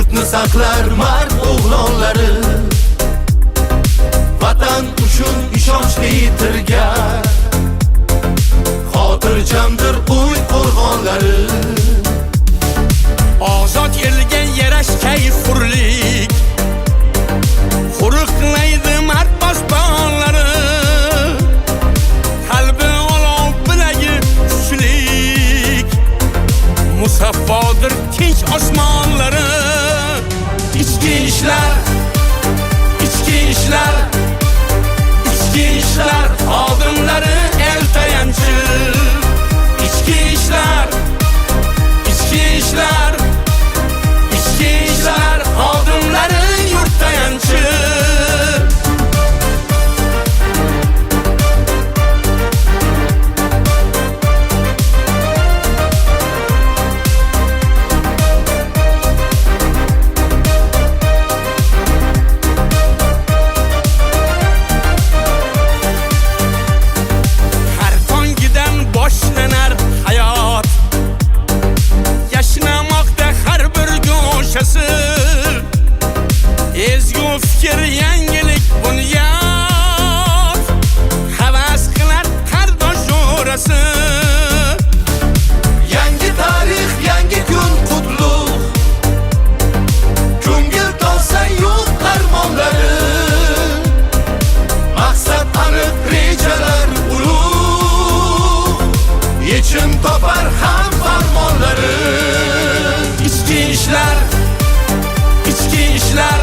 yurtni saqlar mard o'g'lonlari. Vatan uchun ishonchli tirgar, xotirjamdir uy qo'rg'onlari. Ozod elga yarash kayfurlik, xuruqlaydi mard posbonlari. Qalbi olov, bilagi kuchlik, musaffodir tinch osmonlari. Ichki ishlar, ichki ishlar, ichki ishlar xodimlari el tayanchi. Ichki ishlar, ichki ishlar, ichki ishlar xodimlari yurt tayanchi. Başlanar hayat, yaşamakta her bir köşesi. Ezgu fikir, yangilik bunyod, havas qilar qardosh jo'rasi. Yangi tarix, yangi kun qutlug', ko'ngil to'lsa yo'q armonlari. Maqsad aniq, rejalar ulug', yechim topar ham farmonlari. Ichki ishlar, ichki ishlar,